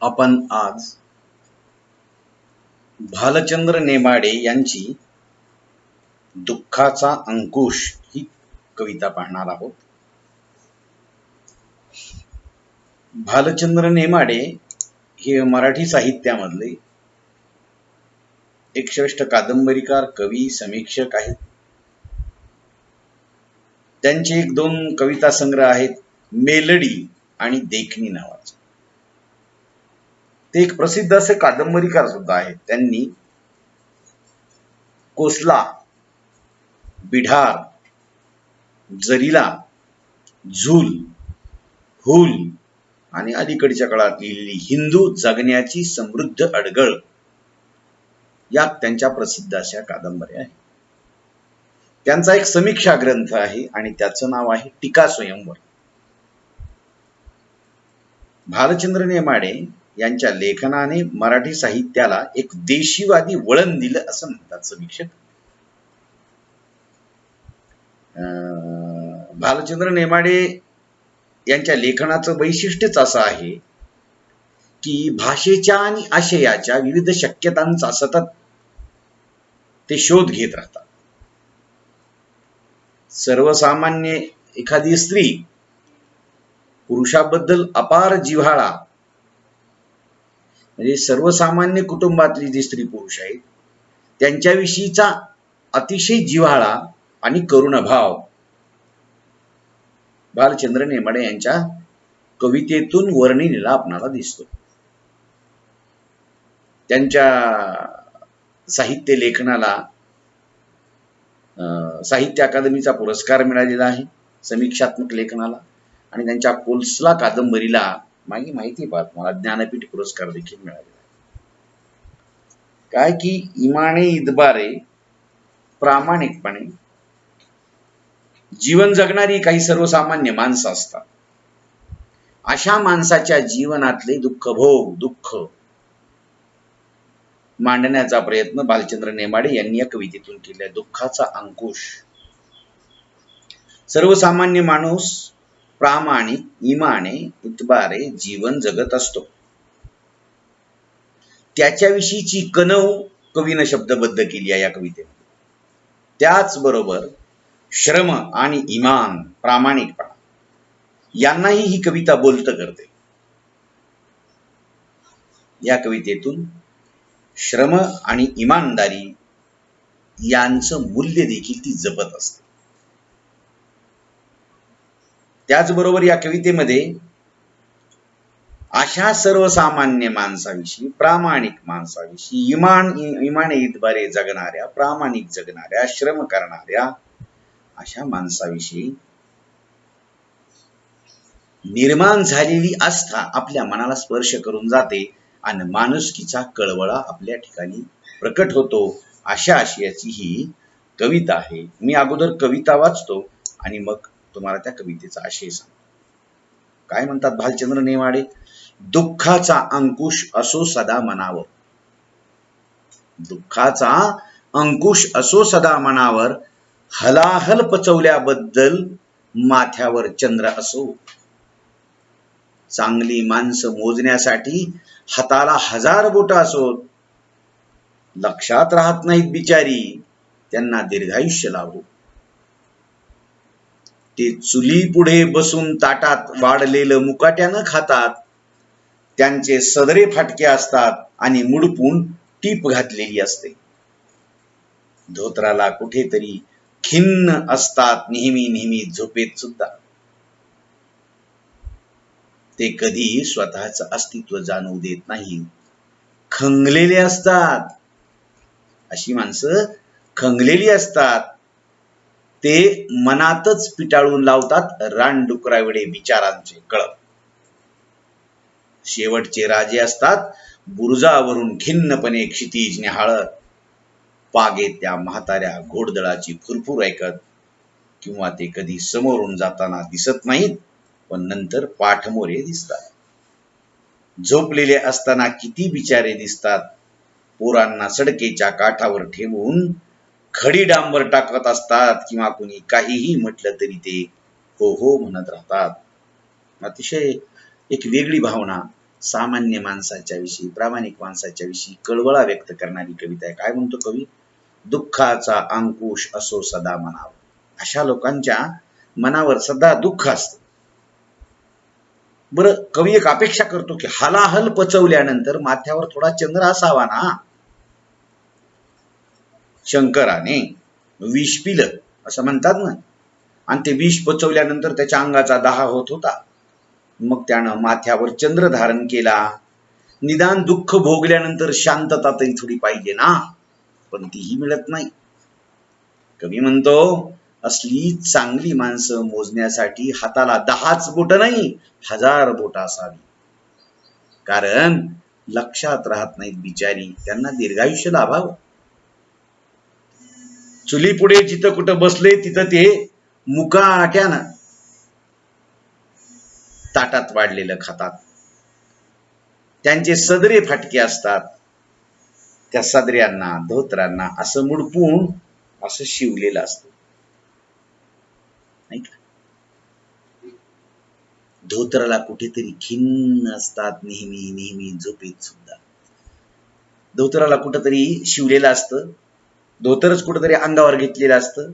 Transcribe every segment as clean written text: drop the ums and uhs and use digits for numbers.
आपण आज भालचंद्र नेमाडे यांची दुःखाचा अंकुश ही कविता पाहणार आहोत. भालचंद्र नेमाडे हे मराठी साहित्यामधले एक श्रेष्ठ कादंबरीकार, कवी, समीक्षक आहेत. त्यांचे एक दोन कविता संग्रह आहेत, मेलडी आणि देखणी नावाचे. ते एक प्रसिद्ध असे कादंबरीकार सुद्धा आहेत. त्यांनी कोसला, बिढार, जरीला, झूल, हुल आणि अलीकडच्या काळात लिहिलेली हिंदू जगण्याची समृद्ध अडगळ या त्यांच्या प्रसिद्ध अशा कादंबऱ्या आहेत. त्यांचा एक समीक्षा ग्रंथ आहे आणि त्याचं नाव आहे टीका स्वयंवर. भालचंद्र नेमाडे यांच्या लेखनाने मराठी साहित्याला एक देशीवादी वळण दिलं असं म्हणतात समीक्षक. भालचंद्र नेमाडे यांच्या लेखनाचं वैशिष्ट्यच असं आहे की भाषेच्या आणि आशयाच्या विविध शक्यतांचा सतत ते शोध घेत राहतात. सर्वसामान्य एखादी स्त्री पुरुषाबद्दल अपार जिव्हाळा, म्हणजे सर्वसामान्य कुटुंबातली जी स्त्री पुरुष आहेत त्यांच्याविषयीचा अतिशय जिव्हाळा आणि करुणभाव भालचंद्र नेमाडे यांच्या कवितेतून वर्णिलेला आपणाला दिसतो. त्यांच्या साहित्य लेखनाला साहित्य अकादमीचा पुरस्कार मिळालेला आहे समीक्षात्मक लेखनाला, आणि त्यांच्या कोसला कादंबरीला मागे माहिती पाहत मला ज्ञानपीठ पुरस्कार देखील मिळालेला आहे. काय की इमाने इतबारे प्रामाणिकपणे जीवन जगणारी काही सर्वसामान्य माणसं असतात. अशा माणसाच्या जीवनातले दुःख मांडण्याचा प्रयत्न भालचंद्र नेमाडे यांनी या कवितेतून केला. दुःखाचा अंकुश. सर्वसामान्य माणूस प्रामाणिक इमाने इतबारे जीवन जगत असतो. त्याच्याविषयीची कणव कवीनं शब्दबद्ध केली आहे या कवितेमध्ये. त्याचबरोबर श्रम आणि इमान, प्रामाणिकपणा यांनाही ही कविता बोलत करते. या कवितेतून श्रम आणि इमानदारी यांचं मूल्य देखील ती जपत असते. त्याचबरोबर या कवितेमध्ये अशा सर्वसामान्य माणसाविषयी, प्रामाणिक माणसाविषयी, इमाने इतबारे जगणाऱ्या, प्रामाणिक जगणाऱ्या, श्रम करणाऱ्या अशा माणसाविषयी निर्माण झालेली आस्था आपल्या मनाला स्पर्श करून जाते आणि माणुसकीचा कळवळा आपल्या ठिकाणी प्रकट होतो. अशा आशयाची ही कविता आहे. मी अगोदर कविता वाचतो आणि मग तुम्हाला त्या कवितेचा आशय सांगतो. काय म्हणतात भालचंद्र नेमाडे? दुःखाचा अंकुश असो सदा मनावर. दुःखाचा अंकुश असो सदा मनावर, हलाहल पचवल्याबद्दल माथ्यावर चंद्र असो. चांगली माणसं मोजण्यासाठी हाताला 1000 बोटं असोत. लक्षात राहत नाहीत बिचारी, त्यांना दीर्घायुष्य लाभो. ते चुली पुढे बसून ताटात वाढलेलं मुकाट्यानं खातात. त्यांचे सदरे फाटके असतात आणि मुडपून टीप घातलेली असते. धोत्राला कुठेतरी खिन्न असतात नेहमी झोपेत सुद्धा. ते कधी स्वतःचं अस्तित्व जाणवू देत नाही. खंगलेले असतात. अशी माणसं खंगलेली असतात. ते मनातच पिटाळून लावतात रानडुकरावेडे विचारांचे कळप. शेवटचे राजे असतात बुरुजावरून खिन्नपणे क्षितिज निहाळत. पागे त्या म्हाताऱ्या घोडदळाची फुरफुर ऐकत. किंवा ते कधी समोरून जाताना दिसत नाहीत, पण नंतर पाठमोरे दिसतात. झोपलेले असताना किती बिचारे दिसतात. पोरांना सडकेच्या काठावर ठेवून खडी डांबर टाकत असतात किंवा कुणी काहीही म्हटलं तरी ते हो हो म्हणत राहतात. अतिशय एक वेगळी भावना सामान्य माणसाच्या विषयी, प्रामाणिक माणसाच्या विषयी कळवळा व्यक्त करणारी कविता आहे. काय म्हणतो कवी? दुःखाचा अंकुश असो सदा मनावर. अशा लोकांच्या मनावर सदा दुःख असतं. बरं, कवी एक अपेक्षा करतो की हलाहल पचवल्यानंतर माथ्यावर थोडा चंद्र असावा ना. शंकराने विष पिलं असं म्हणतात ना, आणि ते विष पचवल्यानंतर त्याच्या अंगाचा दाह होत होता. मग त्यानं माथ्यावर चंद्र धारण केला. निदान दुःख भोगल्यानंतर शांतता तरी थोडी पाहिजे ना, पण तीही मिळत नाही. कवी म्हणतो, असली चांगली माणसं मोजण्यासाठी हाताला 10च बोट नाही 1000 बोट असावी. कारण लक्षात राहत नाहीत बिचारी, त्यांना दीर्घायुष्य लाभावं. चुलीपुढे जिथं कुठं बसले तिथं ते मुकाट्यानं ताटात वाढलेलं खातात. त्यांचे सदरे फाटके असतात. त्या सदऱ्यांना, धोतरांना असं मुडपून असं शिवलेलं असतं, नाही का? धोतराला कुठेतरी खिन्न असतात नेहमी नेहमी झोपेत सुद्धा. धोतराला कुठेतरी शिवलेलं असतं, धोतरच कुठेतरी अंगावर घेतलेलं असतं,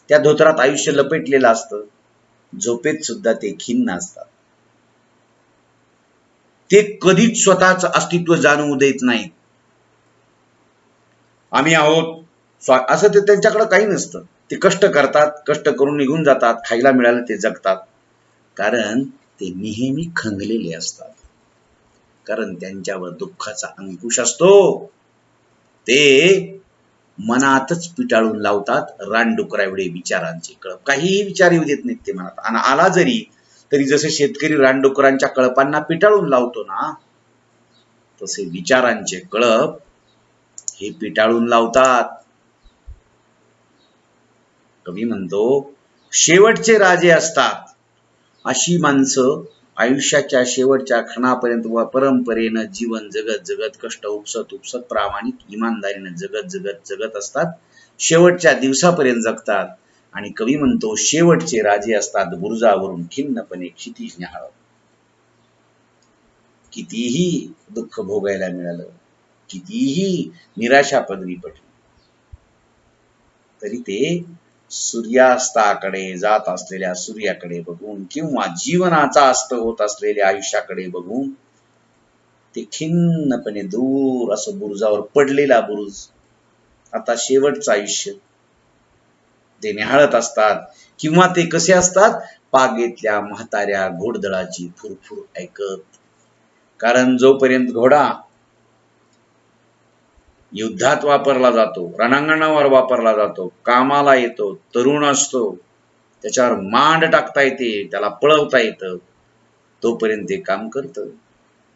त्या धोतरात आयुष्य लपेटलेलं असतं. झोपेत सुद्धा ते खिन्न असतात. ते कधीच स्वतःच अस्तित्व जाणवू देत नाहीत. आम्ही आहोत असं ते त्यांच्याकडे काही नसतं. ते कष्ट करतात, कष्ट करून निघून जातात, खायला मिळालं ते जगतात. कारण ते नेहमी खंगलेले असतात. कारण त्यांच्यावर दुःखाचा अंकुश असतो. ते मनातच पिटाळून लावतात रानडुकरा एवढे विचारांचे कळप. काहीही विचार येऊ देत नाहीत ते मनात, आणि आला जरी तरी जसे शेतकरी रानडुकरांच्या कळपांना पिटाळून लावतो ना, तसे विचारांचे कळप हे पिटाळून लावतात. कवी म्हणतो, शेवटचे राजे असतात अशी माणसं आयुष्याच्या शेवटच्या क्षणापर्यंत व परंपरेनं जीवन जगत जगत, कष्ट उपसत उपसत, प्रामाणिक इमानदारीनं जगत जगत जगत असतात. शेवटच्या दिवसापर्यंत जगतात. आणि कवी म्हणतो, शेवटचे राजे असतात बुरुजावरून खिन्नपणे क्षितिज न्याहाळत. कितीही दुःख भोगायला मिळालं, कितीही निराशा पदरी पडली, तरी ते सूर्यास्ताकडे जात असलेल्या सूर्याकडे बघून किंवा जीवनाचा अस्त होत असलेल्या आयुष्याकडे बघून ते खिन्नपणे दूर असं बुरुजावर पडलेला बुरुज, आता शेवटचं आयुष्य ते निहाळत असतात. किंवा ते कसे असतात? पागेतल्या म्हाताऱ्या घोडदळाची फुरफुर ऐकत. कारण जोपर्यंत घोडा युद्धात वापरला जातो, रणांगणावर वापरला जातो, कामाला येतो, तरुण असतो, त्याच्यावर मांड टाकता येते, त्याला पळवता येतं, तोपर्यंत ते काम करतं,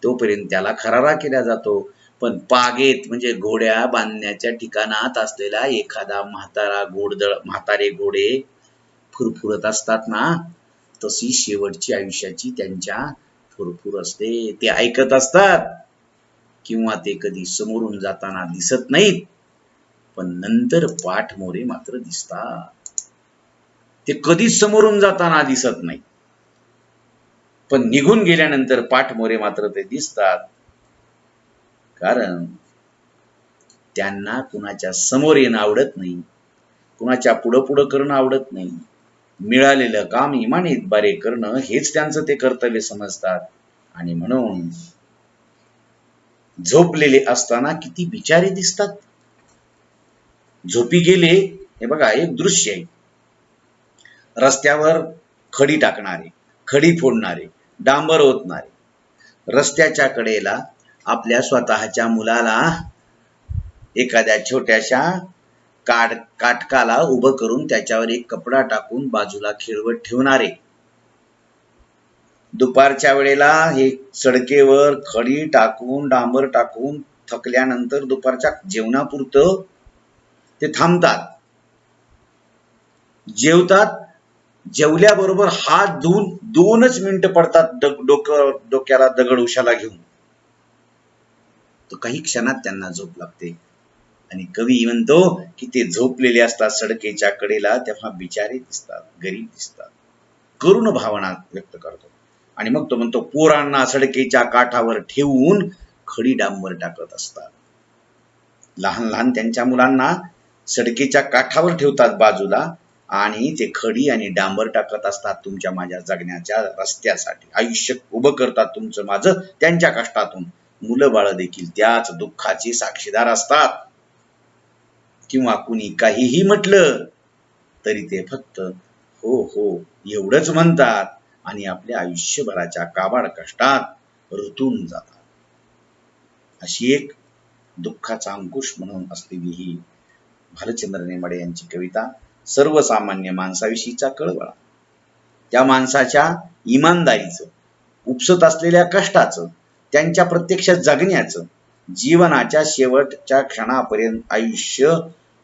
तोपर्यंत त्याला खरारा केला जातो. पण पागेत म्हणजे घोड्या बांधण्याच्या ठिकाणात असलेला एखादा म्हातारे घोडे फुरफुरत असतात ना, तशी शेवटची आयुष्याची त्यांच्या फुरफुर असते. ते ऐकत असतात, किंवा ते कधी समोरून जाताना दिसत नाहीत, पण नंतर पाठमोरे मात्र दिसतात. ते कधीच समोरून जाताना दिसत नाही, पण निघून गेल्यानंतर पाठमोरे मात्र ते दिसतात. कारण त्यांना कुणाच्या समोर येणं आवडत नाही, कुणाच्या पुढं पुढं करणं आवडत नाही. मिळालेलं काम इमानीत बरे करणं हेच त्यांचं ते कर्तव्य समजतात. आणि म्हणून झोपलेले असताना किती बिचारे दिसतात. झोपी गेले. हे बघा, एक दृश्य आहे. रस्त्यावर खडी टाकणारे, खडी फोडणारे, डांबर ओतणारे, रस्त्याच्या कडेला आपल्या स्वतःच्या मुलाला एखाद्या छोट्याशा काटकाला उभं करून त्याच्यावर एक कपडा टाकून बाजूला खेळवत ठेवणारे, दुपारच्या वेळेला हे सडकेवर खडी टाकून डांबर टाकून थकल्यानंतर दुपारच्या जेवणापुरतं ते थांबतात, जेवतात. जेवल्याबरोबर हात धुवून 2च मिनिटं पडतात डोक्याला दगड उशाला घेऊन, तो काही क्षणात त्यांना झोप लागते. आणि कवी म्हणतो की ते झोपलेले असतात सडकेच्या कडेला, तेव्हा बिचारे दिसतात, गरीब दिसतात, करुण भावना व्यक्त करतो. आणि मग तो म्हणतो, पोरांना सडकेच्या काठावर ठेवून खडी डांबर टाकत असतात. लहान लहान त्यांच्या मुलांना सडकेच्या काठावर ठेवतात बाजूला, आणि ते खडी आणि डांबर टाकत असतात तुमच्या माझ्या जगण्याच्या रस्त्यासाठी. आयुष्य उभं करतात तुमचं माझं त्यांच्या कष्टातून. मुलं बाळ देखील त्याच दुःखाचे साक्षीदार असतात. किंवा कुणी काहीही म्हटलं तरी ते फक्त हो हो एवढंच म्हणतात आणि आपल्या आयुष्यभराच्या काबाड कष्टात रुतून जातात. अशी एक दुःखाचा अंकुश म्हणून असलेली ही भालचंद्र नेमाडे यांची कविता सर्वसामान्य माणसाविषयीचा कळवळा, त्या माणसाच्या इमानदारीचं, उपसत असलेल्या कष्टाचं, त्यांच्या प्रत्यक्ष जगण्याचं, जीवनाच्या शेवटच्या क्षणापर्यंत आयुष्य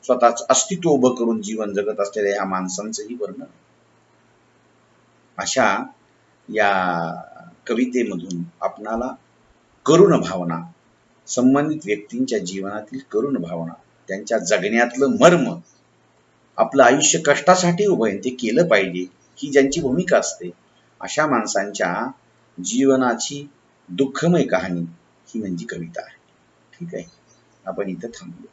स्वतःच अस्तित्व उभं करून जीवन जगत असलेल्या या माणसांचंही वर्णन. अशा या कवितेमधून आपणाला करुण भावना, संबंधित व्यक्तींच्या जीवनातील करुण भावना, त्यांच्या जगण्यातलं मर्म, आपलं आयुष्य कष्टासाठी उभं आहे ते केलं पाहिजे ही ज्यांची भूमिका असते, अशा माणसांच्या जीवनाची दुःखमय कहाणी ही म्हणजे कविता आहे. ठीक आहे, आपण इथं थांबलो.